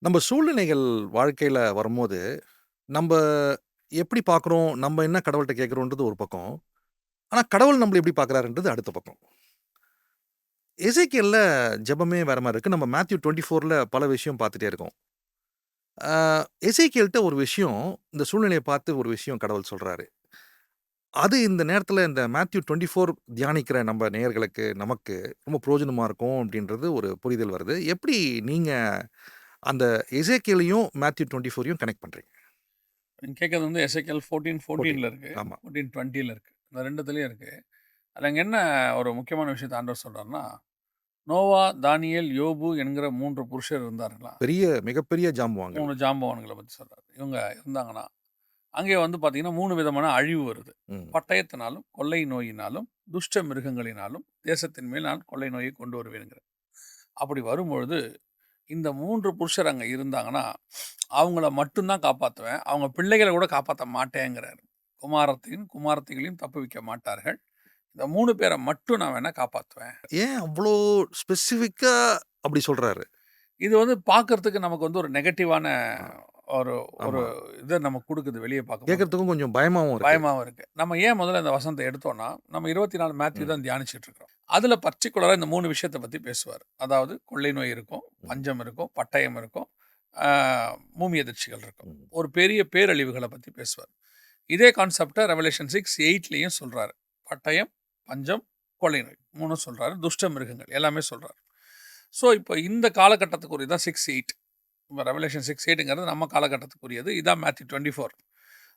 நம்ம சூழ்நிலைகள் வாழ்க்கையில வரும்போது, நம்ப எப்படி பார்க்குறோம், நம்ம என்ன கடவுள்ட்ட கேட்குறோன்றது ஒரு பக்கம். ஆனா, கடவுள் நம்மள எப்படி பார்க்குறாருன்றது அடுத்த பக்கம். எசேக்கியேல்ல ஜெபமே வேற மாரி இருக்கு. நம்ம மேத்யூ 24ல பல விஷயம் பார்த்துட்டே இருக்கோம். ஆ எசேக்கியேல்ட்ட ஒரு விஷயம், இந்த சூழ்நிலைய பார்த்து ஒரு விஷயம் கடவுள் சொல்றாரு. அது இந்த நேரத்தில இந்த மேத்யூ 24 தியானிக்கிற நம்ம நேயர்களுக்கு, நமக்கு ரொம்ப பிரயோஜனமா இருக்கும் அப்படின்றது ஒரு புரிதல் வருது. எப்படி நீங்க அந்த எசேக்கியேலையும், மேத்யூ 24யும் கனெக்ட் பண்றீங்க? நீங்க கேட்கறது வந்து எசேக்கியேல் 14 14:14ல இருக்கு. ஆமா. 14:20ல இருக்கு. இந்த 2துலயும் இருக்கு. அதுல அங்க என்ன ஒரு முக்கியமான விஷயத்த ஆண்டவர் சொல்றாருன்னா, நோவா, தானியேல், யோபு என்கிற 3 புருஷர் இருந்தார்களாம். மிகப்பெரிய ஜாம்பவான்கள். 3 ஜாம்பவான்கள பத்தி சொல்றாரு. இவங்க இருந்தாங்கன்னா, அங்கே வந்து பார்த்தீங்கன்னா 3 விதமான அழிவு வருது. ம். பட்டயத்தினாலும், கொள்ளை நோயினாலும், துஷ்ட மிருகங்களினாலும் தேசத்தின் மேல் நான் கொள்ளை நோயை கொண்டு வருவேன்ங்கிறார். அப்படி வரும்பொழுது, இந்த 3 புருஷர் அங்க இருந்தாங்கன்னா, அவங்கள மட்டும் தான் காப்பாத்துவேன். அவங்க பிள்ளைகள கூட காப்பாத்த மாட்டேங்கிறாரு. குமாரத்தையும், குமாரத்திகளையும் தப்புவிக்க மாட்டார்கள். இந்த 3 பேர மட்டும் நான் வேணா காப்பாத்துவேன். ஏன் அவ்ளோ ஸ்பெசிஃபிக்கா அப்படி சொல்றாரு? இது வந்து பார்க்கறதுக்கு நமக்கு வந்து ஒரு நெகட்டிவான ஆ, ஒரு ஒரு ஆமா. இத நமக்கு குடுக்குது வெளிய பார்க்கும்போது. கேட்கறதுக்கும் கொஞ்சம் பயமாவும் இருக்கு. பயமாவும் இருக்கு. நம்ம ஏன் முதல்ல இந்த வசனத்த எடுத்தோம்னா, நம்ம 24 மேத்யூ ம், தான் தியானிச்சுட்டு இருக்கிறோம். அதுல பர்ட்டிகுலரா இந்த 3 விஷயத்த பத்தி பேசுவாரு. அதாவது கொள்ளை நோய் இருக்கும், ம், பஞ்சம் இருக்கும், பட்டயம் இருக்கும், ஆ பூமி அதிர்ச்சிகள் இருக்கும். ம், ஒரு பெரிய பேரழிவுகள பத்தி பேசுவார். இதே கான்செப்ட்ட ரெவலேஷன் 6:8லயும் சொல்றாரு. பட்டயம், பஞ்சம், கொள்ளை நோய் 3ம் சொல்றாரு. துஷ்ட மிருகங்கள் எல்லாமே சொல்றாரு. ஸோ, இப்ப இந்த காலகட்டத்துக்குரியது தான் 6:8. இப்ப ரெவலேஷன் 6:8ங்கிறது நம்ம காலகட்டத்துக்குரியது. இதான் மேத்யூ 24.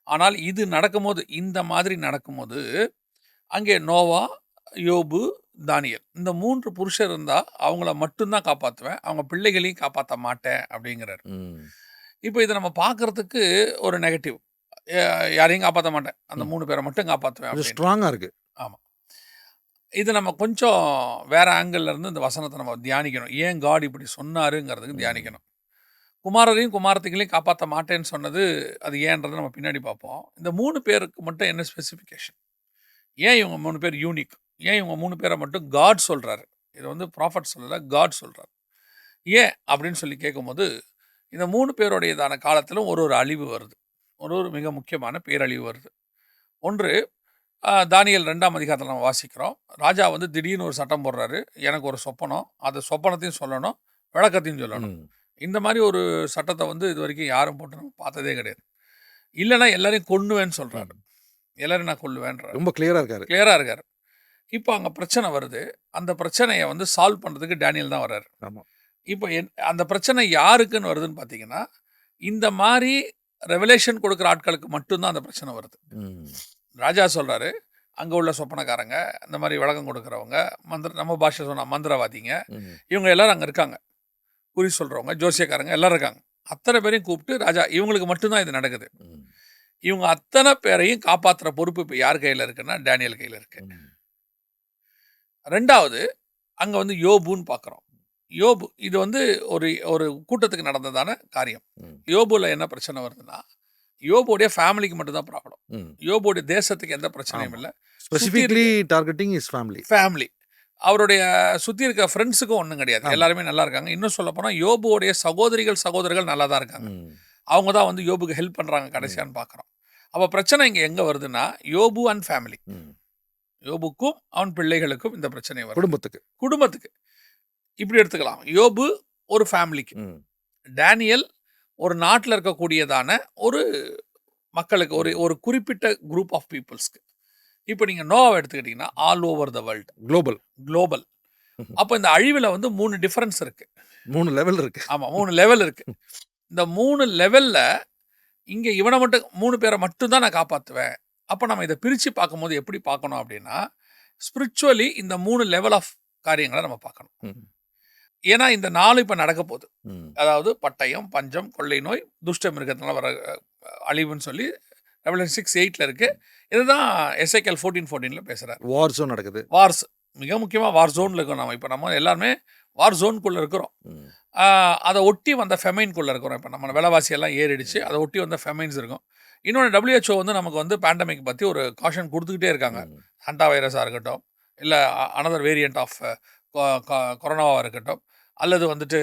ஆனால் இது நடக்கும்போது, இந்த மாதிரி நடக்கும்போது, அங்கே நோவா, யோபு, தானியேல் இந்த 3 புருஷர் இருந்தா, அவங்கள மட்டும் தான் காப்பாத்துவேன். அவங்க பிள்ளைகளையும் காப்பாத்த மாட்டேன் அப்படிங்கிறாரு. ம், இப்ப இத நம்ம பார்க்கறதுக்கு ஒரு நெகட்டிவ். ய யாரையும் காப்பாத்த மாட்டேன். அந்த ம். 3 பேர மட்டும் காப்பாத்துவேன் கொஞ்சம் அப்படின்னு. ஸ்ட்ராங்கா இருக்கு. ஆமா. இது நம்ம கொஞ்சம் வேற ஆங்கிள்ல இருந்து இந்த வசனத்த நம்ம தியானிக்கணும். ஏன் காட் இப்படி சொன்னாருங்கிறதுக்கு ம், தியானிக்கணும். குமாரரையும், குமாரத்திகளையும் காப்பாத்த மாட்டேன்னு சொன்னது, அது ஏன்றத நம்ம பின்னாடி பார்ப்போம். இந்த 3 பேருக்கு மட்டும் என்ன ஸ்பெசிஃபிகேஷன்? ஏன் இவங்க 3 பேர் யூனிக்? ஏன் இவங்க 3 பேர மட்டும் காட் சொல்றாரு? இத வந்து ப்ராஃபட் சொல்லல, காட் சொல்றாரு. ஏன் அப்படின்னு சொல்லி கேட்கும்போது, இந்த 3 பேருடையதான காலத்திலும் ஒரு ஒரு அழிவு வருது. ஒரு ஒரு மிக முக்கியமான பேரழிவு வருது. ஒன்று தானியேல் 2ஆம் அதிகாரத்தில நம்ம வாசிக்கிறோம். ராஜா வந்து திடீர்னு ஒரு சட்டம் போடுறாரு. எனக்கு ஒரு சொப்பனம். அந்த சொப்பனத்தையும் சொல்லணும், விளக்கத்தையும் சொல்லணும். ம். இந்த மாரி ஒரு சட்டத்த வந்து இதுவரைக்கும் யாரும் போட்டு நம்ம பார்த்ததே கிடையாது. இல்லன்னா எல்லாரையும் கொன்னுவேன்னு சொல்றாரு. ம். எல்லாரையும் நான் கொல்லுவேன்றாரு. ரொம்ப கிளியரா இருக்காரு. கிளியரா இருக்காரு. இப்போ அங்க பிரச்சனை வருது. அந்த பிரச்சனைய வந்து சால்வ் பண்றதுக்கு டேனியல் தான் வராரு. ஆமா. இப்போ அந்த பிரச்சனை யாருக்குன்னு வருதுன்னு பார்த்தீங்கன்னா, இந்த மாரி ரெவலேஷன் குடுக்குற ஆட்களுக்கு மட்டும் தான் அந்த பிரச்சனை வருது. ம், ராஜா சொல்றாரு, அங்க உள்ள சொப்பனக்காரங்க, இந்த மாரி விளக்கம் குடுக்குறவங்க, நம்ம பாஷை சொன்னா மந்திரவாதிங்க, ம், இவங்க எல்லாரும் அங்க இருக்காங்க. குறி சொல்றவங்க, ஜோசியக்காரங்க எல்லாரும் இருக்காங்க. அத்தன பேரையும் கூப்பிட்டு ராஜா இவங்களுக்கு மட்டும் தான் இது நடக்குது. ம், இவங்க அத்தன பேரையும் காப்பாத்துற பொறுப்பு இப்ப யார் கையில இருக்குன்னா, டேனியல் கையில இருக்கு. ம், 2வது அங்க வந்து யோபுன்னு பார்க்குறோம். யோபு இது வந்து ஒரு ஒரு கூட்டத்துக்கு நடந்ததான காரியம். ம், யோபுல என்ன பிரச்சனை வருதுன்னா, யோபுடைய ஃபேமிலிக்கு மட்டும் தான் ப்ராப்ளம். ம். யோபுடைய தேசத்துக்கு எந்த பிரச்சனையும் ஆமா. இல்ல. சுத்தி ஸ்பெசிஃபிக்லி இருக்க டார்கெட்டிங் இஸ் ஃபேமிலி. ஃபேமிலி. அவருடைய சுத்தி இருக்க ஃப்ரெண்ட்ஸுக்கும் ஒண்ணும் கிடையாது. ஆமா. எல்லாருமே நல்லா இருக்காங்க. இன்னும் சொல்லப்போனா யோபுவோடைய சகோதரிகள், சகோதரர்கள் நல்லா தான் இருக்காங்க. ம், அவங்க தான் வந்து யோபுக்கு ஹெல்ப் பண்றாங்க ம், கடைசியான்னு பார்க்குறோம். அப்ப பிரச்சனை இங்க எங்க வருதுன்னா, யோபு அண்ட் ஃபேமிலி. ம். யோபுக்கும், அவன் பிள்ளைகளுக்கும் இந்த பிரச்சனை வருது. குடும்பத்துக்கு. குடும்பத்துக்கு. இப்படி எடுத்துக்கலாம். யோபு ஒரு ஃபேமிலிக்கு. ம், டேனியல் ஒரு நாட்டுல இருக்கக்கூடியதான ஒரு மக்களுக்கு. ஒரு ம். ஒரு குறிப்பிட்ட குரூப் ஆஃப் பீப்பிள்ஸ்க்கு. இப்ப நீங்க நோவாவ எடுத்துக்கிட்டீங்கன்னா, all over the world. Global. Global. அப்ப இந்த அழிவுல வந்து 3 டிஃபரன்ஸ் இருக்கு. 3 லெவல் இருக்கு. ஆமா 3 லெவல் இருக்கு. இந்த 3 லெவல்ல இங்க இவன மட்டும் 3 பேர மட்டும் தான் நான் காப்பாத்துவேன். அப்ப நம்ம இத பிரிச்சு பார்க்கும்போது எப்படி பார்க்கணும் அப்படின்னா, ஸ்பிரிச்சுவலி இந்த 3 லெவல் ஆஃப் காரியங்கள நம்ம பார்க்கணும். ம், ஏன்னா இந்த 4 இப்ப நடக்க போது. ம். அதாவது பட்டயம், பஞ்சம், கொள்ளை நோய், துஷ்ட மிருகத்தினால வர அழிவுன்னு சொல்லி ரெவலேஷன் 6:8ல இருக்கு. இதுதான் எசேக்கியேல் 14:14ல பேசுறார். வார் ஸோன் நடக்குது. வார்ஸ் மிக முக்கியமா வார் ஜோன்ல இருக்கோம் நாம. இப்ப நம்ம எல்லாருமே வார் ஜோன்க்குள்ள இருக்கிறோம். ம், அத ஒட்டி வந்த ஃபெமைன்குள்ள இருக்கிறோம். இப்ப நம்ம விலைவாசி எல்லாம் ஏறிடுச்சு. அத ஒட்டி வந்த ஃபெமைன்ஸ் இருக்கும். இன்னொன்னு WHO வந்து நமக்கு வந்து பேண்டமிக் பத்தி ஒரு காஷன் குடுத்துக்கிட்டே இருக்காங்க. ம், ஹண்டா வைரஸா இருக்கட்டும், இல்ல அனதர் வேரியன்ட் ஆஃப் கொ கொ கொரோனாவா இருக்கட்டும். அல்லது வந்துட்டு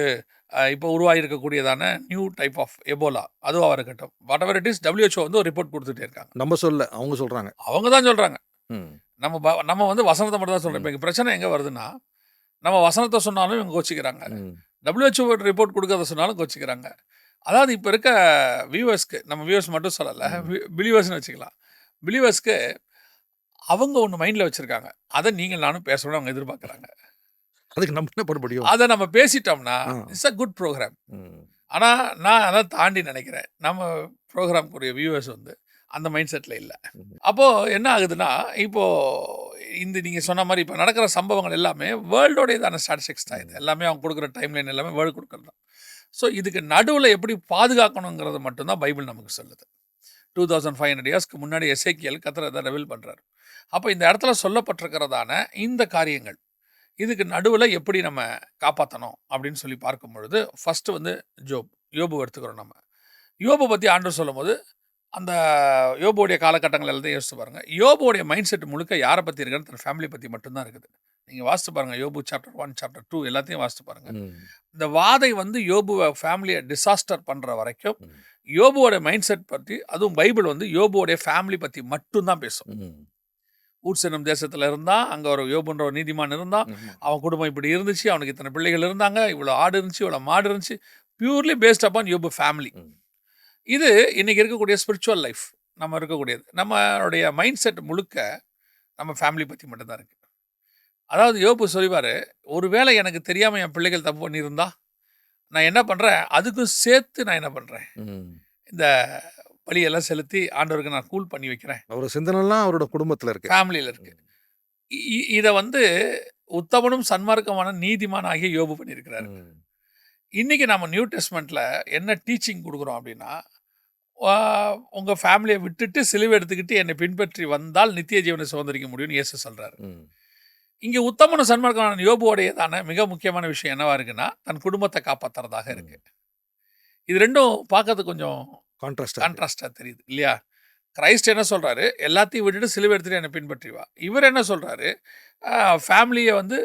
இப்போ உருவாகிருக்கக்கூடியதான நியூ டைப் ஆஃப் எபோலா அதுவாக இருக்கட்டும், what ever it is, WHO வந்து ஒரு ரிப்போர்ட் கொடுத்துட்டே இருக்காங்க. நம்ம சொல்ல அவங்க சொல்றாங்க. அவங்க தான் சொல்கிறாங்க. ம். நம்ம வந்து வசனத்தை மட்டும் தான் சொல்கிறோம். இப்போ பிரச்சனை எங்கே வருதுன்னா, நம்ம வசனத்தை சொன்னாலும் இவங்க கோச்சிக்கிறாங்க, ம். WHO ரிப்போர்ட் கொடுக்கறத சொன்னாலும் கோச்சிக்கிறாங்க. அதாவது இப்போ இருக்க வியூவர்ஸ்க்கு, நம்ம வியூவர்ஸ் மட்டும் சொல்லலை, பிலீவர்ஸ்னு வச்சுக்கலாம், பிலீவர்ஸ்க்கு அவங்க ஒன்று மைண்டில் வச்சுருக்காங்க, அதை நீங்கள் நானும் பேசணும்னு அவங்க எதிர்பார்க்குறாங்க. அதுக்கு நம்ம என்ன பண்ண முடியும்? அதை நம்ம பேசிட்டோம்னா இட்ஸ் அ குட் ப்ரோக்ராம். ஆனால் நான் அதை தாண்டி நினைக்கிறேன், நம்ம ப்ரோக்ராம்க்குரிய வியூவர்ஸ் வந்து அந்த மைண்ட் செட்டில் இல்லை. அப்போது என்ன ஆகுதுன்னா, இப்போது இந்த நீங்கள் சொன்ன மாதிரி இப்போ நடக்கிற சம்பவங்கள் எல்லாமே வேர்ல்டோடையதான ஸ்டாட்டிஸ்டிக்ஸ் தான். இது எல்லாமே அவங்க கொடுக்குற டைம்லைன் எல்லாமே வேர்ல்டு கொடுக்குறது தான். ஸோ இதுக்கு நடுவில் எப்படி பாதுகாக்கணுங்கிறது மட்டும்தான் பைபிள் நமக்கு சொல்லுது. 2500 இயர்ஸ்க்கு முன்னாடி எசேக்கியேல் கர்த்தர் அதை ரெவீல் பண்ணுறாரு. அப்போ இந்த இடத்துல சொல்லப்பட்டிருக்கிறதான இந்த காரியங்கள், இதுக்கு நடுவில் எப்படி நம்ம காப்பாற்றணும் அப்படின்னு சொல்லி பார்க்கும் பொழுது, ஃபஸ்ட்டு வந்து யோபு எடுத்துக்கிறோம். நம்ம யோபு பற்றி ஆண்டவர் சொல்லும் போது, அந்த யோபுடைய காலகட்டங்கள் எல்லாத்தையும் யோசிச்சு பாருங்கள். யோபுடைய மைண்ட் செட் முழுக்க யாரை பற்றி இருக்குன்னு, தன் ஃபேமிலி பற்றி மட்டும்தான் இருக்குது. நீங்கள் வாசித்து பாருங்கள், யோபு சாப்டர் 1, சாப்டர் 2 எல்லாத்தையும் வாசித்து பாருங்கள். இந்த வாதை வந்து யோபுவை ஃபேமிலியை டிசாஸ்டர் பண்ணுற வரைக்கும் யோபுவோட மைண்ட் செட் பற்றி, அதுவும் பைபிள் வந்து யோபுவோடைய ஃபேமிலி பற்றி மட்டும்தான் பேசும். ஊட்செனும் தேசத்தில் இருந்தான், அங்கே ஒரு யோபுன்ற ஒரு நீதிமான் இருந்தான், அவன் குடும்பம் இப்படி இருந்துச்சு, அவனுக்கு இத்தனை பிள்ளைகள் இருந்தாங்க, இவ்வளோ ஆடு இருந்துச்சு, இவ்வளோ மாடு இருந்துச்சு, பியூர்லி பேஸ்ட் அப்பான் யோபு ஃபேமிலி. இது இன்றைக்கி இருக்கக்கூடிய ஸ்பிரிச்சுவல் லைஃப் நம்ம இருக்கக்கூடியது. நம்மளுடைய மைண்ட் செட் முழுக்க நம்ம ஃபேமிலி பற்றி மட்டும்தான் இருக்குது. அதாவது யோபு சொல்லிவார், ஒருவேளை எனக்கு தெரியாமல் என் பிள்ளைகள் தப்பு பண்ணியிருந்தா நான் என்ன பண்ணுறேன், அதுக்கும் சேர்த்து நான் என்ன பண்ணுறேன், இந்த பலியெல்லாம் செலுத்தி ஆண்டவருக்கு நான் கூல் பண்ணி வைக்கிறேன். அவரோட சிந்தனைலாம் அவரோட குடும்பத்தில் இருக்கு, ஃபேமிலியில் இருக்குது. இதை வந்து உத்தமனும் சன்மார்க்கமான நீதிமான் ஆகிய யோபு பண்ணியிருக்கிறாரு. இன்றைக்கி நம்ம நியூ டெஸ்ட்மெண்ட்டில் என்ன டீச்சிங் கொடுக்குறோம் அப்படின்னா, உங்கள் ஃபேமிலியை விட்டுட்டு சிலுவை எடுத்துக்கிட்டு என்னை பின்பற்றி வந்தால் நித்திய ஜீவனை சுதந்திரிக்க முடியும்னு இயேசு சொல்கிறாரு. இங்கே உத்தமனும் சன்மார்க்கமான யோபுவோடையதான மிக முக்கியமான விஷயம் என்னவா இருக்குன்னா, தன் குடும்பத்தை காப்பாற்றுறதாக இருக்குது. இது ரெண்டும் பார்க்கறதுக்கு கொஞ்சம் கான்ட்ராஸ்டாக தெரியுது இல்லையா? கிரைஸ்ட் என்ன சொல்கிறாரு, எல்லாத்தையும் விட்டுட்டு சிலுவை எடுத்துகிட்டு என்னை பின்பற்றி வா. இவர் என்ன சொல்கிறாரு, ஃபேமிலியை வந்து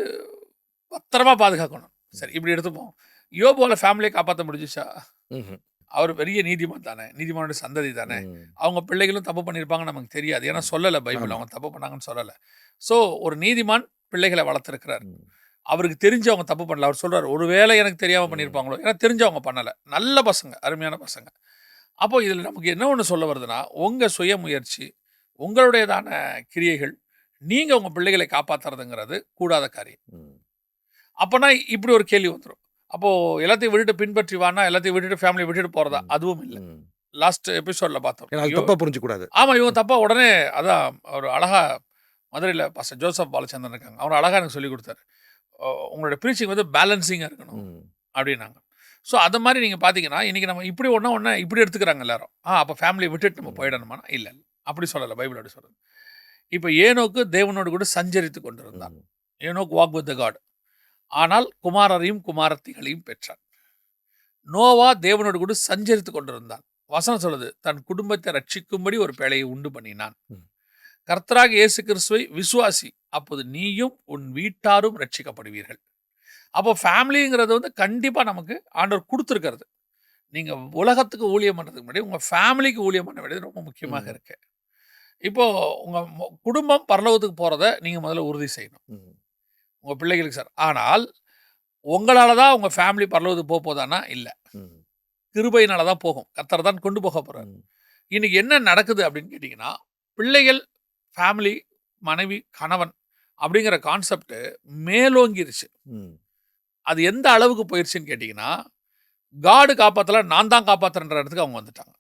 பத்திரமா பாதுகாக்கணும். சரி, இப்படி எடுத்துப்போம். யோபுவால ஃபேமிலியை காப்பாற்ற முடிஞ்சிச்சா? அவர் பெரிய நீதிமான் தானே, நீதிமானுடைய சந்ததி தானே. அவங்க பிள்ளைகளும் தப்பு பண்ணியிருப்பாங்கன்னு நமக்கு தெரியாது, ஏன்னா சொல்லலை பைபிள் அவங்க தப்பு பண்ணாங்கன்னு சொல்லலை. ஸோ ஒரு நீதிமான் பிள்ளைகளை வளர்த்துருக்கிறார், அவருக்கு தெரிஞ்சு அவங்க தப்பு பண்ணல. அவர் சொல்கிறார், ஒருவேளை எனக்கு தெரியாமல் பண்ணியிருப்பாங்களோ, ஏன்னா தெரிஞ்சு அவங்க பண்ணலை. நல்ல பசங்க, அருமையான பசங்க. அப்போ இதில் நமக்கு என்ன ஒன்று சொல்ல வருதுன்னா, உங்கள் சுயமுயற்சி, உங்களுடையதான கிரியைகள், நீங்கள் உங்கள் பிள்ளைகளை காப்பாற்றுறதுங்கிறது கூடாத காரியம். அப்போனா இப்படி ஒரு கேள்வி வந்துடும், அப்போது எல்லாத்தையும் விட்டுட்டு பின்பற்றி வானா எல்லாத்தையும் விட்டுட்டு ஃபேமிலியை விட்டுட்டு போகிறதா? அதுவும் இல்லை. லாஸ்ட் எபிசோடில் பார்த்தோம், தப்பாக புரிஞ்சுக்கூடாது. ஆமாம், இவங்க தப்பாக உடனே அதான் ஒரு அழகாக மதுரையில் பாஸ்டர் ஜோசப் பாலச்சந்திரன் இருக்காங்க, அவர் அழகாக எனக்கு சொல்லி கொடுத்தாரு, உங்களோட ப்ரீச்சிங் வந்து பேலன்சிங்காக இருக்கணும் அப்படின்னாங்க. ஸோ அது மாதிரி நீங்கள் பார்த்தீங்கன்னா, இன்றைக்கி நம்ம இப்படி ஒன்று இப்படி எடுத்துக்கிறாங்க எல்லாரும். அப்போ ஃபேமிலியை விட்டுட்டு நம்ம போயிடணுமானா இல்லை, அப்படி சொல்லலை, பைபிள் அப்படி சொல்கிறது. இப்போ ஏனோக்கு தேவனோடு கூட சஞ்சரித்து கொண்டிருந்தான். ஏனோக்கு வாக் வித் த காட். ஆனால் குமாரரையும் குமாரத்திகளையும் பெற்றான். நோவா தேவனோடு கூட சஞ்சரித்து கொண்டிருந்தான். வசனம் சொல்லுது, தன் குடும்பத்தை ரட்சிக்கும்படி ஒரு பேழையை உண்டு பண்ணினான். கர்த்தராக இயேசு கிறிஸ்துவை விசுவாசி, அப்போது நீயும் உன் வீட்டாரும் ரட்சிக்கப்படுவீர்கள். அப்போ ஃபேமிலிங்கிறது வந்து கண்டிப்பாக நமக்கு ஆண்டவர் கொடுத்துருக்கிறது. நீங்கள் உலகத்துக்கு ஊழியம் பண்ணுறதுக்கு முன்னாடி உங்கள் ஃபேமிலிக்கு ஊழியம் பண்ண வேண்டியது ரொம்ப முக்கியமாக இருக்கு. இப்போது உங்கள் குடும்பம் பரலோகத்துக்கு போகிறத நீங்கள் முதல்ல உறுதி செய்யணும், உங்கள் பிள்ளைகளுக்கு சார். ஆனால் உங்களால் தான் உங்கள் ஃபேமிலி பரலோகத்துக்கு போதானா? இல்லை, கிருபையினால தான் போகும். கர்த்தர் தான் கொண்டு போக போகிறார். இன்றைக்கி என்ன நடக்குது அப்படின்னு கேட்டிங்கன்னா, பிள்ளைகள், ஃபேமிலி, மனைவி, கணவன் அப்படிங்கிற கான்செப்ட் மேலோங்கிருச்சு. அது எந்த அளவுக்கு போயிடுச்சுன்னு கேட்டிங்கன்னா, காடு காப்பாற்றல, நான் தான் காப்பாற்றுறன்ற இடத்துக்கு அவங்க வந்துட்டாங்க.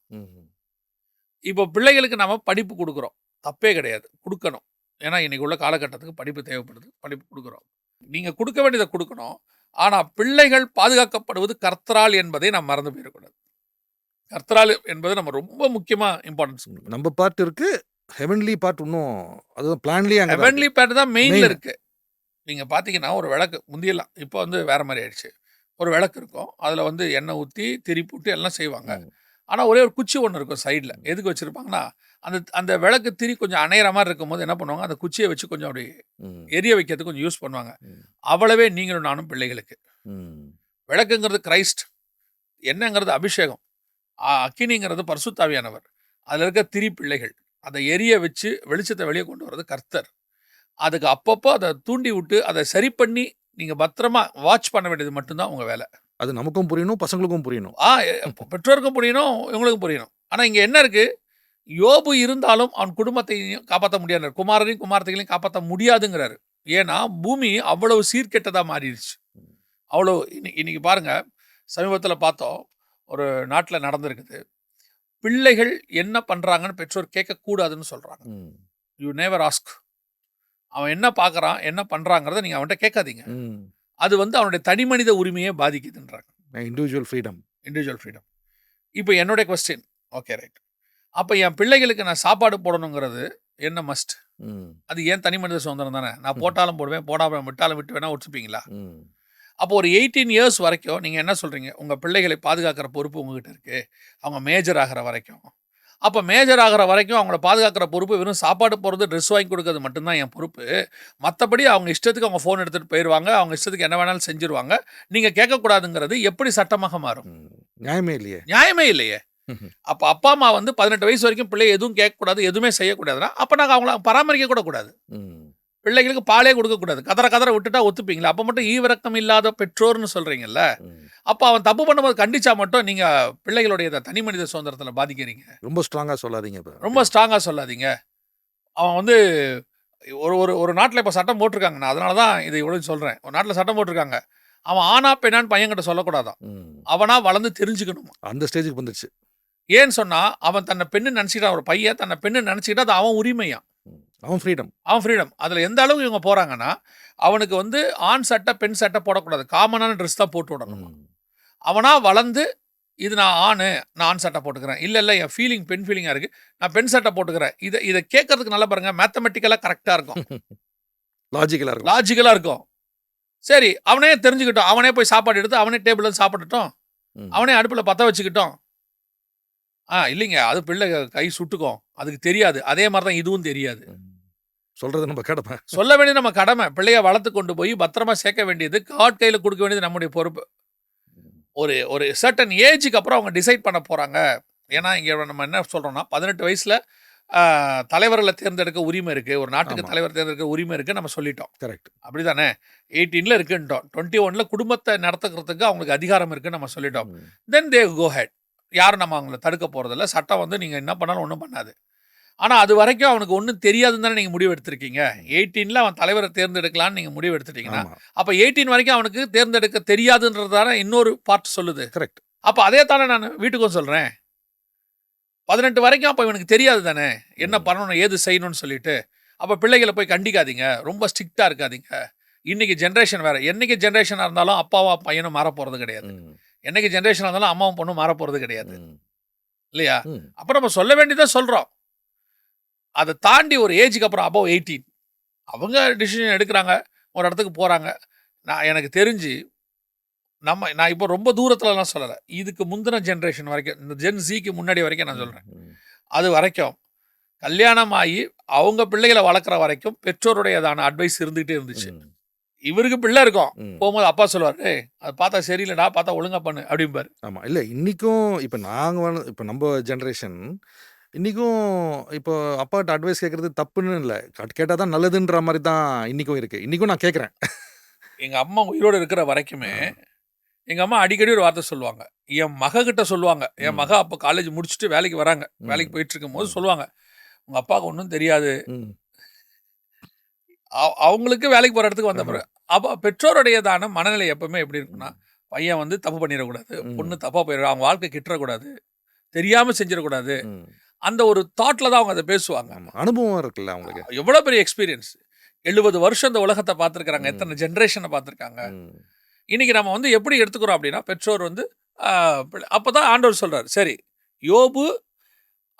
இப்போ பிள்ளைகளுக்கு நம்ம படிப்பு கொடுக்குறோம், தப்பே கிடையாது, கொடுக்கணும். ஏன்னா இன்றைக்கி உள்ள காலகட்டத்துக்கு படிப்பு தேவைப்படுது, படிப்பு கொடுக்குறோம். நீங்கள் கொடுக்க வேண்டியதை கொடுக்கணும். ஆனால் பிள்ளைகள் பாதுகாக்கப்படுவது கர்த்தரால் என்பதை நாம் மறந்து போயிடக்கூடாது. கர்த்தரால் என்பது நம்ம ரொம்ப முக்கியமாக இம்பார்ட்டன்ஸ் கொடுக்கணும். நம்ம பார்ட் இருக்குது, ஹெவன்லி பார்ட் இன்னும் அதுதான் பிளான்லேயே. ஹெவன்லி பார்ட் தான் மெயினில் இருக்குது. நீங்கள் பார்த்தீங்கன்னா ஒரு விளக்கு முந்தியெல்லாம், இப்போ வந்து வேறு மாதிரி ஆயிடுச்சு. ஒரு விளக்கு இருக்கும், அதில் வந்து எண்ணெய் ஊற்றி திரி போட்டு எல்லாம் செய்வாங்க. ஆனால் ஒரே ஒரு குச்சி ஒன்று இருக்கும் சைடில். எதுக்கு வச்சுருப்பாங்கன்னா, அந்த விளக்கு திரி கொஞ்சம் அணையிற மாதிரி இருக்கும்போது என்ன பண்ணுவாங்க, அந்த குச்சியை வச்சு கொஞ்சம் அப்படி எரிய வைக்கிறதுக்கு கொஞ்சம் யூஸ் பண்ணுவாங்க. அவ்வளவே நீங்களும் நானும் பிள்ளைகளுக்கு. விளக்குங்கிறது கிரைஸ்ட், எண்ணெய்ங்கிறது அபிஷேகம், அக்கினிங்கிறது பரிசுத்தாவியானவர், அதில் இருக்க திரி பிள்ளைகள், அதை எரிய வச்சு வெளிச்சத்தை வெளியே கொண்டு வர்றது கர்த்தர். அதுக்கு அப்பப்போ அதை தூண்டி விட்டு அதை சரி பண்ணி நீங்கள் பத்திரமா வாட்ச் பண்ண வேண்டியது மட்டும்தான் உங்கள் வேலை. அது நமக்கும் புரியணும், பசங்களுக்கும் புரியணும். பெற்றோருக்கும் புரியணும், இவங்களுக்கும் புரியணும். ஆனால் இங்கே என்ன இருக்குது, யோபு இருந்தாலும் அவன் குடும்பத்தையும் காப்பாற்ற முடியாது, குமாரரையும் குமாரத்தைகளையும் காப்பாற்ற முடியாதுங்கிறாரு. ஏன்னா பூமி அவ்வளவு சீர்கெட்டதாக மாறிடுச்சு. அவ்வளோ இன்னைக்கு பாருங்க, சமீபத்தில் பார்த்தோம், ஒரு நாட்டில் நடந்திருக்குது. பிள்ளைகள் என்ன பண்ணுறாங்கன்னு பெற்றோர் கேட்கக்கூடாதுன்னு சொல்கிறாங்க. You never ask. அவன் என்ன பார்க்குறான், என்ன பண்ணுறாங்கிறத நீங்கள் அவன்கிட்ட கேட்காதீங்க. அது வந்து அவனுடைய தனி மனித உரிமையை பாதிக்குதுன்றாங்க. Individual freedom. இப்போ என்னுடைய கொஸ்டின், ஓகே ரைட், அப்போ என் பிள்ளைகளுக்கு நான் சாப்பாடு போடணுங்கிறது என்ன மஸ்ட்? அது ஏன் தனி மனித சுதந்திரம் தானே. நான் போட்டாலும் போடுவேன், போடாமல் விட்டாலும் விட்டு வேணா ஒத்துப்பீங்களா? அப்போ ஒரு 18 இயர்ஸ் வரைக்கும் நீங்கள் என்ன சொல்கிறீங்க, உங்கள் பிள்ளைகளை பாதுகாக்கிற பொறுப்பு உங்ககிட்ட இருக்குது, அவங்க மேஜர் ஆகிற வரைக்கும். அப்போ மேஜர் ஆகிற வரைக்கும் அவங்கள பாதுகாக்கிற பொறுப்பு வெறும் சாப்பாடு போகிறது, ட்ரெஸ் வாங்கி கொடுக்கறது மட்டும்தான் என் பொறுப்பு. மற்றபடி அவங்க இஷ்டத்துக்கு அவங்க ஃபோன் எடுத்துகிட்டு போயிடுவாங்க, அவங்க இஷ்டத்துக்கு என்ன வேணாலும் செஞ்சுருவாங்க, நீங்கள் கேட்கக்கூடாதுங்கிறது எப்படி சட்டமாக மாறும்? நியாயமே இல்லையே. அப்போ அப்பா அம்மா வந்து 18 வயசு வரைக்கும் பிள்ளை எதுவும் கேட்கக்கூடாது, எதுவுமே செய்யக்கூடாதுன்னா அப்போ நாங்கள் அவங்கள பராமரிக்க கூட கூடாது. பிள்ளைகளுக்கு பாலே கொடுக்கக்கூடாது. கதற விட்டுட்டா ஒத்துப்பீங்களா? அப்போ மட்டும் ஈவிரக்கம் இல்லாத பெற்றோர்னு சொல்கிறீங்கல்ல, அப்போ அவன் தப்பு பண்ணும்போது கண்டிச்சா மட்டும் நீங்கள் பிள்ளைகளுடைய தனி மனித சுதந்திரத்தில் பாதிக்கிறீங்க. ரொம்ப ஸ்ட்ராங்காக சொல்லாதீங்க. அவன் வந்து ஒரு நாட்டில் இப்போ சட்டம் போட்டிருக்காங்க, நான் அதனால தான் இதை இவ்வளோ சொல்கிறேன். ஒரு நாட்டில் சட்டம் போட்டிருக்காங்க, அவன் ஆனா பெண்ணான்னு பையன்கிட்ட சொல்லக்கூடாதான், அவனா வளர்ந்து தெரிஞ்சுக்கணும். அந்த ஸ்டேஜுக்கு வந்துருச்சு. ஏன்னு சொன்னால் அவன் தன்னை பெண்ணு நினச்சிக்கிட்டான், ஒரு பையன் தன்னை பெண்ணு நினச்சிக்கிட்டா அது அவன் உரிமையான், அவன் ஃப்ரீடம். அதில் எந்த அளவுக்கு இவங்க போகிறாங்கன்னா, அவனுக்கு வந்து ஆண் சட்டை பெண் சட்டை போடக்கூடாது, காமனான ட்ரெஸ் தான் போட்டு விடணும். அவனா வளர்ந்து இது நான் ஆண் சட்டை போட்டுக்கிறேன், இல்லை என் ஃபீலிங் பெண் ஃபீலிங்காக இருக்குது, நான் பெண் சட்டை போட்டுக்கிறேன், இதை கேட்கறதுக்கு நல்லா பாருங்கள், மேத்தமெட்டிக்கலாக கரெக்டாக இருக்கும், லாஜிக்கலாக இருக்கும். சரி, அவனே தெரிஞ்சுக்கிட்டோம், அவனே போய் சாப்பாடு எடுத்து அவனே டேபிளில் சாப்பிட்டுட்டோம், அவனே அடுப்பில் பற்ற வச்சுக்கிட்டோம். இல்லைங்க, அது பிள்ளை கை சுட்டுக்கும், அதுக்கு தெரியாது. அதே மாதிரி தான் இதுவும் தெரியாது. சொல்றது நம்ம கடமை, சொல்ல வேண்டியது நம்ம கடமை. பிள்ளைய வளர்த்து கொண்டு போய் பத்திரமா சேர்க்க வேண்டியது, காட் கையில் கொடுக்க வேண்டியது நம்முடைய பொறுப்பு. ஒரு சர்டன் ஏஜுக்கு அப்புறம் அவங்க டிசைட் பண்ண போகிறாங்க. ஏன்னா இங்கே நம்ம என்ன சொல்கிறோம்னா, 18 வயசில் தலைவர்களை தேர்ந்தெடுக்க உரிமை இருக்குது, ஒரு நாட்டுக்கு தலைவர் தேர்ந்தெடுக்க உரிமை இருக்குது நம்ம சொல்லிட்டோம். கரெக்ட், அப்படி தானே? 18ல் இருக்குன்ட்டோம், 21ல் குடும்பத்தை நடத்துக்கிறதுக்கு அவங்களுக்கு அதிகாரம் இருக்குன்னு நம்ம சொல்லிட்டோம். தென் தே கோ ஹெட். யாரும் நம்ம அவங்கள தடுக்க போகிறதில்ல. சட்டம் வந்து நீங்கள் என்ன பண்ணாலும் ஒன்றும் பண்ணாது. ஆனால் அது வரைக்கும் அவனுக்கு ஒன்றும் தெரியாதுன்னு தானே நீங்கள் முடிவு எடுத்திருக்கீங்க. 18ல் அவன் தலைவரை தேர்ந்தெடுக்கலான்னு நீங்கள் முடிவு எடுத்துட்டீங்கன்னா, அப்போ 18 வரைக்கும் அவனுக்கு தேர்ந்தெடுக்க தெரியாதுன்றது தானே இன்னொரு பார்ட் சொல்லுது. கரெக்ட். அப்போ அதே தானே நான் வீட்டுக்கும் சொல்கிறேன். 18 வரைக்கும் அப்போ இவனுக்கு தெரியாது தானே என்ன பண்ணணும், ஏது செய்யணும்னு சொல்லிட்டு. அப்போ பிள்ளைகளை போய் கண்டிக்காதீங்க, ரொம்ப ஸ்ட்ரிக்டாக இருக்காதீங்க. இன்றைக்கி ஜென்ரேஷன் வேறு. என்றைக்கு ஜென்ரேஷனாக இருந்தாலும் அப்பாவும் பையனும் மாற போகிறது கிடையாது. என்னைக்கு ஜென்ரேஷனாக இருந்தாலும் அம்மாவும் பொண்ணும் மாற போகிறது கிடையாது, இல்லையா? அப்போ நம்ம சொல்ல வேண்டியதான் சொல்கிறோம். அதை தாண்டி ஒரு ஏஜுக்கு அப்புறம் above 18 அவங்க டிசிஷன் எடுக்கிறாங்க, ஒரு இடத்துக்கு போகிறாங்க. எனக்கு தெரிஞ்சு நான் இப்போ ரொம்ப தூரத்துலலாம் சொல்லலை, இதுக்கு முந்தின ஜென்ரேஷன் வரைக்கும், இந்த ஜென் ஜிக்கு முன்னாடி வரைக்கும் நான் சொல்கிறேன், அது வரைக்கும் கல்யாணம் ஆகி அவங்க பிள்ளைகளை வளர்க்குற வரைக்கும் பெற்றோருடையதான அட்வைஸ் இருந்துகிட்டே இருந்துச்சு. இவருக்கு பிள்ளை இருக்கும், போகும்போது அப்பா சொல்லுவார், அது பார்த்தா சரியில்லைடா, பார்த்தா ஒழுங்கா பண்ணு அப்படிம்பாரு. ஆமாம், இல்லை இன்றைக்கும் இப்போ இப்போ நம்ம ஜென்ரேஷன் இன்றைக்கும் இப்போ அப்பாட்ட அட்வைஸ் கேட்குறது தப்புன்னு இல்லை, கேட்டால் தான் நல்லதுன்ற மாதிரி தான் இன்றைக்கும் இருக்குது. இன்றைக்கும் நான் கேட்குறேன். எங்கள் அம்மா உயிரோடு இருக்கிற வரைக்குமே எங்கள் அம்மா அடிக்கடி ஒரு வார்த்தை சொல்லுவாங்க, என் மகிட்ட சொல்லுவாங்க. என் மக அப்போ காலேஜ் முடிச்சுட்டு வேலைக்கு வராங்க, வேலைக்கு போயிட்டு இருக்கும் போது சொல்லுவாங்க, உங்கள் அப்பாவுக்கு ஒன்றும் தெரியாது. அவங்களுக்கு வேலைக்கு போகிற இடத்துக்கு வந்த பிறகு அப்போ பெற்றோருடையதான மனநிலை எப்பவுமே எப்படி இருக்குன்னா, பையன் வந்து தப்பு பண்ணிடக்கூடாது, பொண்ணு தப்பாக போயிடக்கூடாது, அவங்க வாழ்க்கை கிட்டக்கூடாது, தெரியாமல் செஞ்சிடக்கூடாது, அந்த ஒரு தாட்டில் தான் அவங்க அதை பேசுவாங்க. அனுபவம் இருக்குல்ல அவங்களுக்கு, எவ்வளோ பெரிய எக்ஸ்பீரியன்ஸ், 70 வருஷம் இந்த உலகத்தை பார்த்துருக்குறாங்க, எத்தனை ஜென்ரேஷனை பார்த்துருக்காங்க. இன்றைக்கி நம்ம வந்து எப்படி எடுத்துக்கிறோம் அப்படின்னா, பெற்றோர் வந்து அப்போ தான் ஆண்டவர் சொல்கிறார், சரி யோபு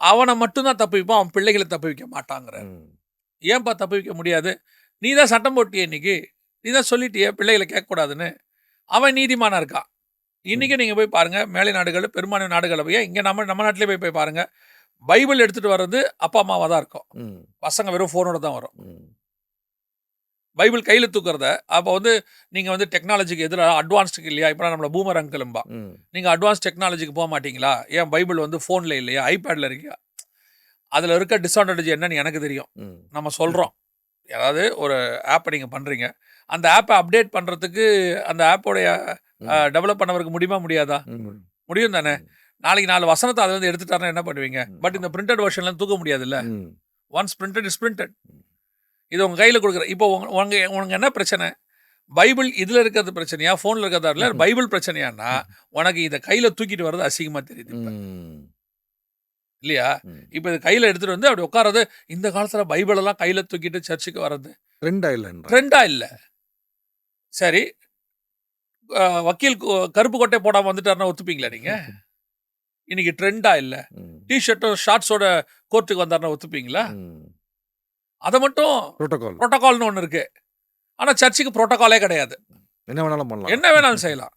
அவனை மட்டும்தான் தப்பு வைப்பான், அவன் பிள்ளைகளை தப்பு வைக்க மாட்டாங்கிற. ஏன்பா தப்பு வைக்க முடியாது? நீ தான் சட்டம் போட்டியே, இன்னைக்கு நீ தான் சொல்லிட்டியே பிள்ளைகளை கேட்கக்கூடாதுன்னு. அவன் நீதிமானா இருக்கான். இன்றைக்கி நீங்கள் போய் பாருங்கள், மேலை நாடுகள் பெரும்பான்மை நாடுகளை போய், இங்கே நம்ம நாட்டிலே போய் பாருங்கள், பைபிள் எடுத்துகிட்டு வர்றது அப்பா அம்மாவாக தான் இருக்கும், பசங்க வெறும் ஃபோனோட தான் வரும். பைபிள் கையில் தூக்குறத. அப்போ வந்து நீங்கள் வந்து டெக்னாலஜிக்கு எதிராக அட்வான்ஸ்டுக்கு இல்லையா, இப்போ நம்மளை பூமர் அங்கிளும்பா, நீங்கள் அட்வான்ஸ் டெக்னாலஜிக்கு போக மாட்டீங்களா, ஏன் பைபிள் வந்து ஃபோனில் இல்லையா, ஐபேடில் இருக்கியா, அதில் இருக்க டிஸ்அட்வான்டேஜ் என்னன்னு எனக்கு தெரியும். நம்ம சொல்கிறோம், அதாவது ஒரு ஆப்பை நீங்கள் பண்ணுறீங்க, அந்த ஆப்பை அப்டேட் பண்ணுறதுக்கு அந்த ஆப்போடைய டெவலப் பண்ணவருக்கு முடியுமா முடியாதா? முடியும் தானே. நாளைக்கு 4 வசனத்தை அதை வந்து எடுத்துட்டாருன்னா என்ன பண்ணுவீங்க? பட் இந்த பிரிண்டட் வெர்ஷன்லாம் தூக்க முடியாதுல்ல. Once printed is printed. இது உங்கள் கையில் கொடுக்குற. இப்போ உனக்கு என்ன பிரச்சனை? பைபிள் இதில் இருக்கிறது பிரச்சனையா, ஃபோனில் இருக்கிறதா இல்லை பைபிள் பிரச்சனையானா, உனக்கு இதை கையில் தூக்கிட்டு வர்றது அசிங்கமாக தெரியுது இல்லையா? இப்போ இது கையில் எடுத்துகிட்டு வந்து அப்படி உட்காரது. இந்த காலத்தில் பைபிளெல்லாம் கையில் தூக்கிட்டு சர்ச்சுக்கு வர்றது ட்ரெண்டா இல்லை. சரி, வக்கீல் கருப்பு கொட்டை போடாமல் வந்துட்டாருன்னா ஒத்துப்பீங்களா நீங்கள்? இன்னைக்கு ட்ரெண்டா இல்லை. டிஷர்ட்டும் ஷார்ட்ஸோட கோர்ட்டுக்கு வந்தாருன்னா ஒத்துப்பீங்களா? அதை மட்டும் புரோட்டோகால்னு ஒன்று இருக்கு. ஆனால் சர்ச்சுக்கு புரோட்டோகாலே கிடையாது. என்ன வேணாலும் செய்யலாம்.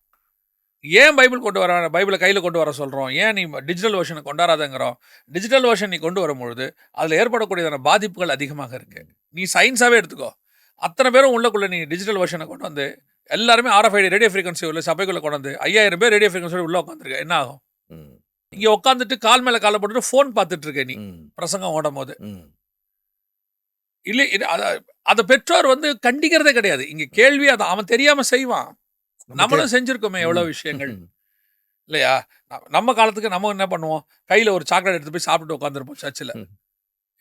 ஏன் பைபிள் கொண்டு வர, பைபிளை கையில் கொண்டு வர சொல்கிறோம்? ஏன் நீ டிஜிட்டல் வெர்ஷனை கொண்டாடாதங்கிறோம்? டிஜிட்டல் வெர்ஷன் நீ கொண்டு வரும்பொழுது அதில் ஏற்படக்கூடியதான பாதிப்புகள் அதிகமாக இருக்குது. நீ சயின்ஸாகவே எடுத்துக்கோ. அத்தனை பேரும் உள்ளக்குள்ளே நீ டிஜிட்டல் வெர்ஷனை கொண்டு வந்து எல்லாருமே RFID ரேடியோ ஃப்ரீக்வன்சி உள்ள சபைக்குள்ளே கொண்டு வந்து 5000 பேர் ரேடியோ ஃப்ரீக்வன்சியோட உள்ளே உட்காந்துருக்க என்ன ஆகும்? இங்கே உட்காந்துட்டு கால் மேலே காலை போட்டுட்டு ஃபோன் பார்த்துட்டு இருக்க நீ பிரசங்கம் ஓடும் போது. இல்லை, அதை பெற்றோர் வந்து கண்டிக்கிறதே கிடையாது. இங்கே கேள்வி அதை அவன் தெரியாமல் செய்வான். நம்மளும் செஞ்சுருக்கோமே எவ்வளோ விஷயங்கள் இல்லையா? நம்ம காலத்துக்கு நம்ம என்ன பண்ணுவோம்? கையில் ஒரு சாக்லேட் எடுத்து போய் சாப்பிட்டுட்டு உட்காந்துருப்போம். சர்ச்சில்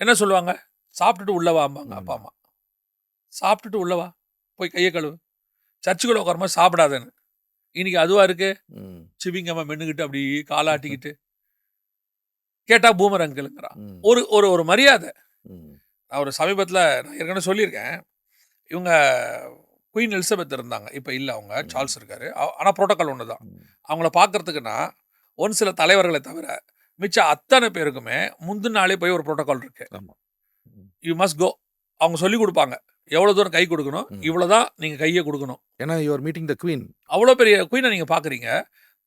என்ன சொல்லுவாங்க? சாப்பிட்டுட்டு உள்ளவாம்பாங்க அப்பா அம்மா. சாப்பிட்டுட்டு உள்ளவா, போய் கையை கழுவு, சர்ச்சுக்குள்ள உட்காரும்போது சாப்பிடாதேன்னு. இன்னைக்கு அதுவா இருக்கு. சிவிங்கம்மா மென்னுக்கிட்டு அப்படி காலாட்டிக்கிட்டு கேட்டா பூமர் அங்கிளுங்கிறான். ஒரு மரியாதை. நான் ஒரு சமீபத்தில் நான் ஏற்கனவே சொல்லியிருக்கேன், இவங்க குயின் எலிசபெத் இருந்தாங்க, இப்போ இல்லை, அவங்க சார்ல்ஸ் இருக்காரு. ஆனால் புரோட்டோக்கால் ஒன்று தான். அவங்கள பார்க்கறதுக்குன்னா ஒன்று சில தலைவர்களை தவிர மிச்சம் அத்தனை பேருக்குமே முந்தின நாளே போய் ஒரு புரோட்டோக்கால் இருக்கு. You must go. அவங்க சொல்லி கொடுப்பாங்க எவ்வளோ தூரம் கை கொடுக்கணும், இவ்வளோதான் நீங்கள் கையை கொடுக்கணும். ஏன்னா you are meeting the queen. அவ்வளோ பெரிய குயினை நீங்கள் பார்க்குறீங்க.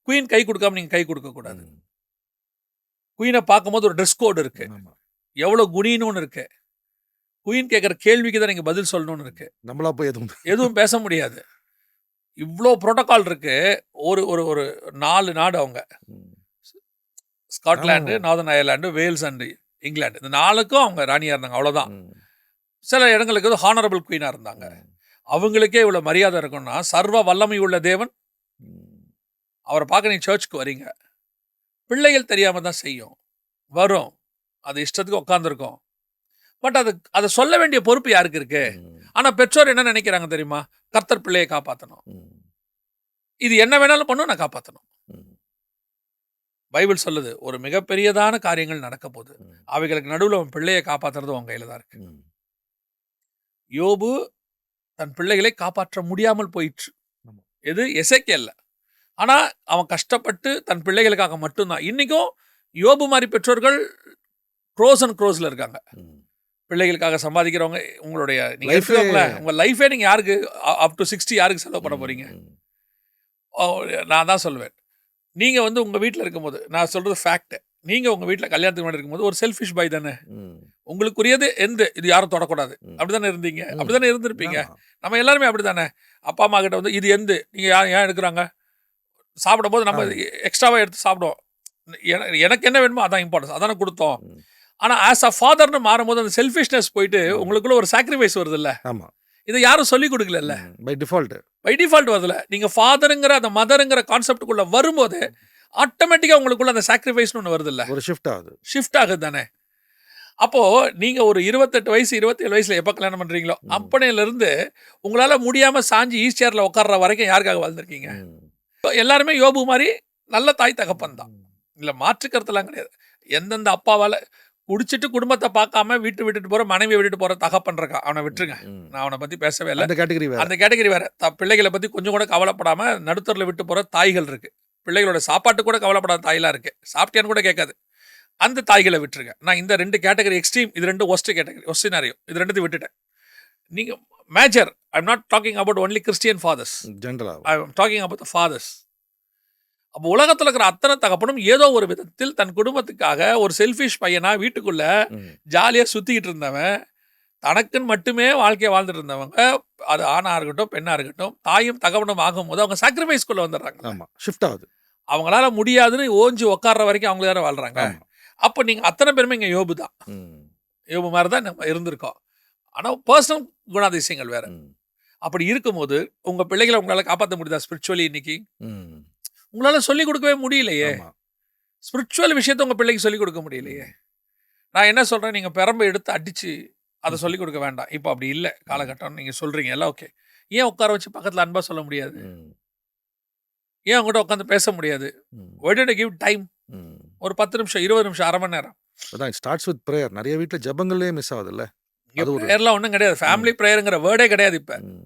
குயின் கை கொடுக்காம நீங்கள் கை கொடுக்கக்கூடாது. குயினை பார்க்கும்போது ஒரு ட்ரெஸ் கோடு இருக்கு, எவ்வளோ குணின்னு ஒன்று இருக்கு. குயின் கேட்குற கேள்விக்கு தான் நீங்கள் பதில் சொல்லணும்னு இருக்கு. நம்மளா போய் எதுவும் பேச முடியாது. இவ்வளோ புரோட்டோகால் இருக்கு. ஒரு ஒரு 4 நாடு அவங்க, Scotland, Northern Ireland, Wales and England, இந்த 4க்கும் அவங்க ராணியாக இருந்தாங்க. அவ்வளோதான். சில இடங்களுக்கு வந்து ஹானரபிள் குயினாக இருந்தாங்க. அவங்களுக்கே இவ்வளோ மரியாதை இருக்குன்னா சர்வ வல்லமை உள்ள தேவன். அவரை பார்க்க நீ சர்ச்சுக்கு வரீங்க, பிள்ளைகள் தெரியாமல் தான் செய்யும், வரும், அது இஷ்டத்துக்கு உட்காந்துருக்கோம். பட் அதை சொல்ல வேண்டிய பொறுப்பு யாருக்கு இருக்கு? ஆனால் பெற்றோர் என்ன நினைக்கிறாங்க தெரியுமா? கர்த்தர் பிள்ளையை காப்பாற்றணும், இது என்ன வேணாலும் பண்ணும், நான் காப்பாற்றணும். பைபிள் சொல்லுது ஒரு மிகப்பெரியதான காரியங்கள் நடக்க போகுது, அவைகளுக்கு நடுவில் அவன் பிள்ளையை காப்பாற்றுறது உன் கையில் தான் இருக்கு. யோபு தன் பிள்ளைகளை காப்பாற்ற முடியாமல் போயிற்று. எது? எசேக்கியேல். ஆனால் அவன் கஷ்டப்பட்டு தன் பிள்ளைகளுக்காக மட்டும்தான். இன்றைக்கும் யோபு மாதிரி பெற்றோர்கள் க்ரோஸ் அண்ட் க்ரோஸில் இருக்காங்க. பிள்ளைகளுக்காக சம்பாதிக்கிறவங்க. உங்களுடைய நீங்கள் எடுத்துக்கோங்களேன், உங்கள் லைஃபே நீங்கள் யாருக்கு அப் டு 60 யாருக்கு செலவு பண்ண போகிறீங்க? நான் தான் சொல்லுவேன், நீங்கள் வந்து உங்கள் வீட்டில் இருக்கும்போது, நான் சொல்கிறது ஃபேக்ட், நீங்கள் உங்கள் வீட்டில் கல்யாணத்துக்கு முன்னாடி இருக்கும்போது ஒரு செல்ஃபிஷ் பை தானே. உங்களுக்குரியது இது யாரும் தொடக்கூடாது, அப்படி தானே இருந்தீங்க, அப்படி தானே இருந்திருப்பீங்க. நம்ம எல்லாருமே அப்படி தானே. அப்பா அம்மா கிட்ட வந்து இது நீங்கள் ஏன் எடுக்கிறாங்க, சாப்பிடும் போது நம்ம எக்ஸ்ட்ராவாக எடுத்து சாப்பிடுவோம். எனக்கு என்ன வேணுமோ அதான் இம்பார்ட்டன்ஸ், அதானே கொடுத்தோம். ஆனால் ஆஸ் அ ஃபாதர்னு மாறும்போது அந்த செல்ஃபிஷ்னஸ் போயிட்டு உங்களுக்குள்ள ஒரு சாக்ரிஃபைஸ் வருது இல்லை. இதை யாரும் சொல்லிக் கொடுக்கல, பை டிஃபால்ட் வருதுல்ல. நீங்கள் ஃபாதருங்கிற அந்த மதருங்கிற கான்செப்டுக்குள்ள வரும்போது ஆட்டோமேட்டிக்காக உங்களுக்குள்ள அந்த சாக்ரிஃபைஸ்னு ஒன்று வருது இல்லை, ஒரு ஷிஃப்ட் ஆகுது தானே. அப்போது நீங்கள் ஒரு 28 வயசு 27 வயசில் எப்போ கல்யாணம் பண்ணுறீங்களோ அப்பனையிலேருந்து உங்களால் முடியாமல் சாஞ்சி ஈஸ்டரில் உட்கார்ற வரைக்கும் யாருக்காக வாழ்ந்துருக்கீங்க? எல்லாருமே யோபு மாதிரி நல்ல தாய் தகப்பன் தான், இல்லை மாற்றுக்கிறதுலாம் கிடையாது. எந்தெந்த அப்பாவால் குடிச்சிட்டு குடும்பத்தை பார்க்காம விட்டுட்டு போகிற, மனைவியை விட்டுட்டு போகிற தகப்பன் இருக்கான், அவனை விட்டுருங்க. நான் அவனை பற்றி பேசவே இல்லை. அந்த கேட்டகரி வேறு. பிள்ளைகளை பற்றி கொஞ்சம் கூட கவலைப்படாமல் நடுத்தரில் விட்டு போகிற தாய்கள் இருக்குது. பிள்ளைகளோட சாப்பாட்டு கூட கவலைப்படாத தாயெல்லாம் இருக்குது, சாப்பிட்டியான்னு கூட கேட்காது. அந்த தாய்களை விட்டுருங்க. நான் இந்த 2 கேட்டகரி எக்ஸ்ட்ரீம், இது 2 ஒஸ்ட் கேட்டகரி, ஒஸ்ட் சினாரியோ, இது 2 விட்டுட்டேன். நீங்கள் major, I am not talking about only Christian fathers, I am talking about the fathers. அப்போ உலகத்தில் இருக்கிற அத்தனை தகப்பனும் ஏதோ ஒரு விதத்தில் தன் குடும்பத்துக்காக ஒரு செல்ஃபிஷ் பையனா வீட்டுக்குள்ள ஜாலியாக சுற்றிக்கிட்டு இருந்தவன் தனக்குன்னு மட்டுமே வாழ்க்கையை வாழ்ந்துட்டு இருந்தவங்க, அது ஆணா இருக்கட்டும், பெண்ணா இருக்கட்டும், தாயும் தகவனும் ஆகும்போது அவங்க சாக்ரிஃபைஸ்க்குள்ள வந்துடுறாங்கல்ல. ஆமா. ஷிஃப்ட் ஆகுது. அவங்களால முடியாதுன்னு ஓஞ்சு உட்கார்ற வரைக்கும் அவங்க தானே வாழ்றாங்க. ஆமா. அப்ப நீங்க அத்தனை பேருமே இங்க யோபு தான். ம். யோபு மாரி தான் நம்ம இருந்திருக்கோம். ஆனா பர்சனல் குணாதிசயங்கள் வேற. ம். அப்படி இருக்கும்போது, உங்க பிள்ளைகள உங்களால காப்பாத்த முடியுதா ஸ்பிரிச்சுவலி இன்னைக்கு? ம். உங்களால சொல்லிக் கொடுக்கவே முடியலையே. ஆமா. ஸ்பிரிச்சுவல் விஷயத்த உங்க பிள்ளைக்கு சொல்லிக் கொடுக்க முடியலையே. நான் என்ன சொல்றேன், நீங்க பெரம்ப எடுத்து அடிச்சு அத சொல்லிக் கொடுக்க வேண்டாம். இப்ப அப்படி இல்ல காலகட்டம். நீங்க சொல்றீங்க எல்லாம் ஓகே. ஏன் உட்கார வச்சு பக்கத்துல அன்பா சொல்ல முடியாது? ம். ஏன் உங்ககிட்ட உட்கார்ந்து பேச முடியாது? ம். Why don't you give time? ம். ஒரு 10 நிமிஷம், 20 நிமிஷம், 1/2 மணி நேரம். அதான் இட் ஸ்டார்ட்ஸ் வித் பிரேயர். நெறைய வீட்ல ஜெபங்களே மிஸ் ஆகுதுல்ல. இங்க அது ஒரு பிரேயர்லாம் ஒண்ணும் கிடையாது. ஃபேமிலி பிரேயர்ங்கிற வேர்டே கிடையாது இப்ப. ம்.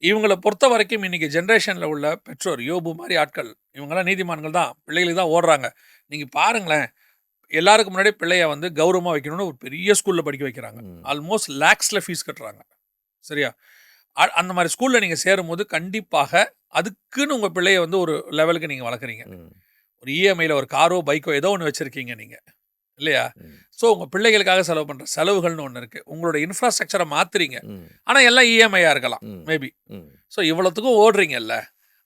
இவங்கள பொறுத்தவரைக்கும் இன்னைக்கு ஜெனரேஷன்ல உள்ள பெற்றோர், யோபு மாரி ஆட்கள், இவங்கலாம் நீதிமான்கள் தான். பிள்ளைகளுக்கு தான் ஓடுறாங்க. நீங்க பாருங்களேன், எல்லாருக்கும் முன்னாடி பிள்ளைய வந்து கௌரவமா வைக்கணும்னு ஒரு பெரிய ஸ்கூல்ல படிக்க வைக்கிறாங்க. ம். ஆல்மோஸ்ட் லேக்ஸ்ல ஃபீஸ் கட்டுறாங்க. சரியா? அந்த மாரி ஸ்கூல்ல நீங்க சேரும்போது கண்டிப்பாக அதுக்குன்னு உங்க பிள்ளைய வந்து ஒரு லெவலுக்கு நீங்க வளர்க்குறீங்க. ம். ஒரு இஎம்ஐல ஒரு காரோ, பைக்கோ ஏதோ ஒண்ணு வச்சிருக்கீங்க நீங்க. இல்லையா? ம். ஸோ உங்க பிள்ளைகளுக்காக செலவு பண்ற செலவுகள்னு ஒண்ணு இருக்கு. உங்களோட இன்ஃப்ராஸ்ட்ரக்சர மாத்துறீங்க. ம். ஆனா எல்லாம் இஎம்ஐயா இருக்கலாம். ம். மேபி. ம். ஸோ இவ்வளத்துக்கும் ஓடுறீங்கல்ல.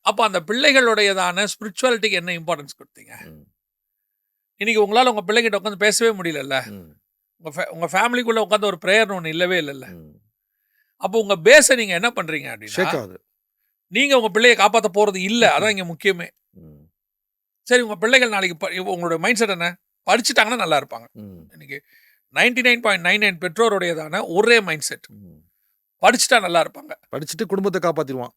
அப்ப அந்த பிள்ளைகளுடையதான ஸ்பிரிச்சுவாலிட்டிக்கு என்ன இம்பார்ட்டன்ஸ் குடுத்தீங்க? ம். இன்னைக்கு உங்களால உங்க பிள்ளைகிட்ட உட்காந்து பேசவே முடியலல்ல. ம். உங்க ஃபேமிலிக்குள்ள உட்காந்து ஒரு பிரேயர்னு ஒண்ணு இல்லவே இல்லல்ல. ம். அப்போ உங்க பேஸ நீங்க என்ன பண்றீங்க அப்படின்னா, ஷேக் ஆகுது. நீங்க உங்க பிள்ளைய காப்பாத்த போறது இல்ல. அதான் இங்க முக்கியமே. ம். சரி உங்க பிள்ளைகள் நாளைக்கு உங்களோட மைண்ட் செட் என்ன? படிச்சுட்டாங்கன்னா நல்லா இருப்பாங்க. ம். இன்னைக்கு 99.99 பெற்றோருடையதான ஒரே மைண்ட் செட். ம். படிச்சுட்டா நல்லா இருப்பாங்க. படிச்சுட்டு குடும்பத்த காப்பாத்திருவான்.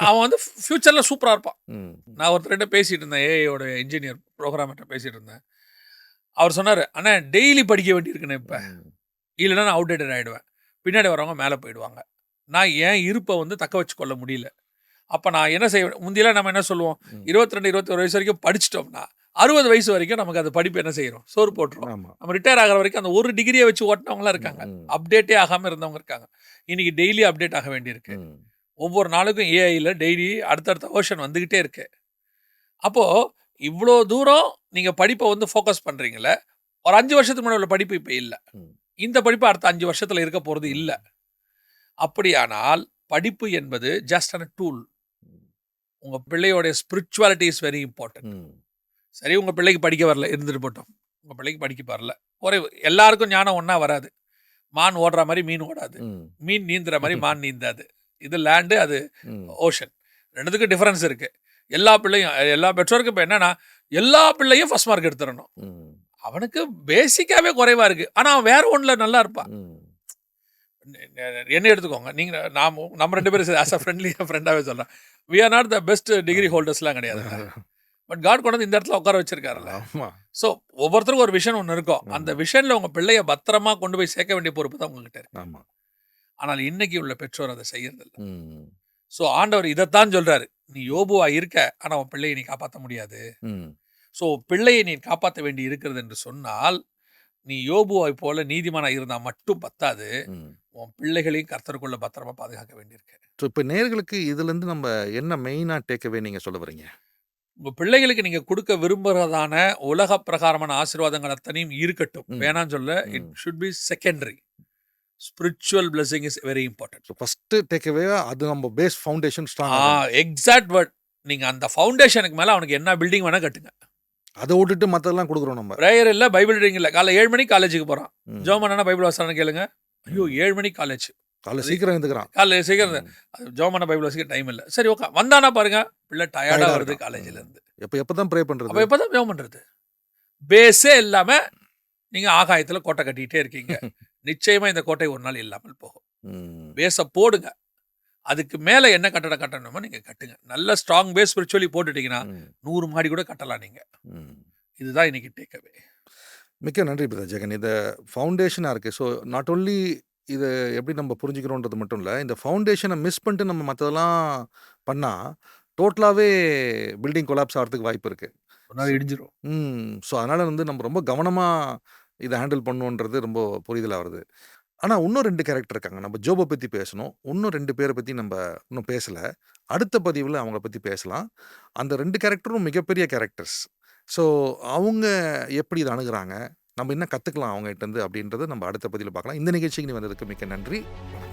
அவன் வந்து ஃபியூச்சர்ல சூப்பரா இருப்பான். ம். நான் ஒருத்தர்கிட்ட பேசிட்டு இருந்தேன். ஏஐயோட இன்ஜினியர் ப்ரோக்ராமர்கிட்ட பேசிட்டு இருந்தேன். அவர் சொன்னாரு, "அண்ணா டெய்லி படிக்க வேண்டியிருக்குண்ணே இப்ப. ம். இல்லன்னா நான் அவுட்டேட்டட் ஆயிடுவேன். பின்னாடி வரவங்க மேல போயிடுவாங்க. நான் என் இருப்ப வந்து தக்க வச்சு கொள்ள முடியல. அப்ப நான் என்ன செய்வேன்?" முந்தியெல்லாம் நம்ம என்ன சொல்லுவோம்? ம். 22, 21 வயசு வரைக்கும் படிச்சுட்டோம்னா, 60 வயசு வரைக்கும் நமக்கு அந்த படிப்பு என்ன செய்யும்? சோறு போட்டுரும். ஆமா. நம்ம ரிட்டயர் ஆகுற வரைக்கும் அந்த ஒரு டிகிரியை வச்சு ஓட்டினவங்களாம் இருக்காங்க. ம். அப்டேட்டே ஆகாம இருந்தவங்க இருக்காங்க. இன்னைக்கு டெய்லி அப்டேட் ஆக வேண்டியிருக்கு. ம். ஒவ்வொரு நாளுக்கும் ஏஐல டெய்லி அடுத்தடுத்த வெர்ஷன் வந்துகிட்டே இருக்கு. அப்போ இவ்ளோ தூரம் நீங்க படிப்ப வந்து ஃபோக்கஸ் பண்றீங்கல்ல, ஒரு 5 வருஷத்துக்கு முன்னாடி உள்ள படிப்பு இப்ப இல்ல. ம். இந்த படிப்பு அடுத்த 5 வருஷத்துல இருக்க போறது இல்ல. அப்படியானால் படிப்பு என்பது ஜஸ்ட் அன் டூல். உங்க பிள்ளையோட ஸ்பிரிச்சுவாலிட்டி இஸ் வெரி இம்பார்ட்டன்ட். ம். சரி உங்க பிள்ளைக்கு படிக்க வரல, இருந்துட்டு போட்டும். உங்க பிள்ளைக்கு படிக்க வரல. எல்லாருக்கும் ஞானம் ஒண்ணா வராது. மான் ஓடுற மாரி மீன் ஓடாது. ம். மீன் நீந்துற மாரி மான் நீந்தாது. இது லேண்டு, அது ம். ஓஷன். 2த்துக்கும் டிஃபரன்ஸ் இருக்கு. எல்லா பிள்ளையும் எல்லா பெற்றோருக்கும் இப்ப என்னன்னா, எல்லா பிள்ளையும் ஃபர்ஸ்ட் மார்க் எடுத்துறணும். ம். அவனுக்கு பேசிக்காவே குறைவா இருக்கு. ஆனா அவன் வேற ஒண்ணுல நல்லா இருப்பான். ம். என்ன எடுத்துக்கோங்க. நீங்க நம்ம 2 பேரும் ஆஸ் அ ஃப்ரெண்டாவே சொல்றேன். We are not the best degree ஹோல்டர்ஸ்லாம் கிடையாதுங்க. பட் காட் கொண்டு வந்து இந்த இடத்துல உட்கார வச்சிருக்காருல்ல. ஆமா. ஸோ ஒவ்வொருத்தருக்கும் ஒரு விஷன் ஒண்ணு இருக்கும். ஆமா. அந்த விஷன்ல உங்க பிள்ளைய பத்திரமா கொண்டு போய் சேர்க்க வேண்டிய பொறுப்பு தான் உங்ககிட்ட இருக்கு. ஆமா. ஆனால் இன்னைக்கு உள்ள பெற்றோர் அதை செய்யறதில்ல. ம். ஸோ ஆண்டவர் இதைத்தான் சொல்றாரு. நீ யோபுவா இருக்க, ஆனா உன் பிள்ளையை நீ காப்பாற்ற முடியாது. ம். ஸோ பிள்ளையை நீ காப்பாற்ற வேண்டி இருக்கிறது என்று சொன்னால், நீ யோபுவை போல நீதிமானா இருந்தா மட்டும் பத்தாது. ம். உன் பிள்ளைகளையும் கர்த்தருக்குள்ள பத்திரமா பாதுகாக்க வேண்டியிருக்கு. ஸோ இப்ப நேயர்களுக்கு இதுலருந்து நம்ம என்ன மெயினா டேக் அவே நீங்க சொல்ல வர்றீங்க? உங்க பிள்ளைகளுக்கு நீங்க கொடுக்க விரும்புறதான உலக பிரகாரமான ஆசீர்வாதங்கள் அத்தனையும் இருக்கட்டும். ம். வேணான்னு சொல்ல. It hmm. Should be secondary. Spiritual blessing is very important. So first take away அது நம்ம base foundation strong exact word. நீங்க அந்த ஃபவுண்டேஷனுக்கு மேல அவனுக்கு என்ன பில்டிங் வேணா கட்டுங்க. அதை விட்டுட்டு மத்ததெல்லாம் கொடுக்குறோம் நம்ம. பிரேயர் இல்ல, பைபிள் ரீடிங் இல்ல. காலைல 7 மணிக்கு காலேஜுக்கு போறான். ம். ஜெபம் பண்ணா பைபிள் வாசனம் கேளுங்க. ஐயோ 7 மணிக்கு காலேஜ். காலைல சீக்கிரம் எழுந்துக்கிறான். காலைல சீக்கிரம் ம். ஜெபம் பண்ண பைபிள் வாசிக்க டைம் இல்ல. சரி ஓகே. வந்தானா பாருங்க, பிள்ளை டயர்டா டயர்டா வருது இருக்கான். காலேஜ்ல இருந்து. எப்பதான் ப்ரே பண்றது? அப்ப எப்பதான் ஜெபம் பண்றது? பேஸே இல்லாம நீங்க ஆகாயத்துல கோட்டை கட்டிட்டே இருக்கீங்க. நிச்சயமா இந்த கோட்டை ஒரு நாள் இல்லாமல் போகும். ம். பேஸ போடுங்க. அதுக்கு மேல என்ன கட்டடம் கட்டணுமோ நீங்க கட்டுங்க. நல்ல ஸ்ட்ராங் பேஸ் ஸ்பிரிச்சுவலி போட்டுட்டீங்கன்னா ம். 100 மாடி கூட கட்டலாம் நீங்க. ம். இதுதான் இன்னைக்கு டேக் அவே. மிக்க நன்றி பிரதர் ஜெகன். இது ஃபவுண்டேஷனா இருக்கு. ஸோ நாட் ஒன்லி இத எப்படி நம்ம புரிஞ்சுக்கிறோன்றது மட்டும் இல்ல. இந்த ஃபவுண்டேஷன மிஸ் பண்ணிட்டு நம்ம மத்ததெல்லாம் பண்ணா, டோட்டலாவே பில்டிங் கொலாப்ஸ் ஆகுறதுக்கு வாய்ப்பு இருக்கு. ஒரு நாள் இடிஞ்சிரும். ஸோ அதனால வந்து நம்ம ரொம்ப கவனமா இத ஹேண்டில் பண்ணணுன்றது ரொம்ப புரிதலா வருது. ஆனா இன்னும் 2 கேரக்டர் இருக்காங்க. நம்ம ஜோப பத்தி பேசணும். இன்னும் 2 பேர பத்தி நம்ம இன்னும் பேசல. அடுத்த பதிவுல அவங்கள பத்தி பேசலாம். அந்த 2 கேரக்டரும் மிகப்பெரிய கேரக்டர்ஸ். ஸோ அவங்க எப்படி இத அணுகுறாங்க? நம்ம என்ன கற்றுக்கலாம் அவங்ககிட்டருந்து அப்படின்றத நம்ம அடுத்த பதிவில் பார்க்கலாம். இந்த நிகழ்ச்சிக்கு நீ வந்ததுக்கு மிக்க நன்றி. வணக்கம்.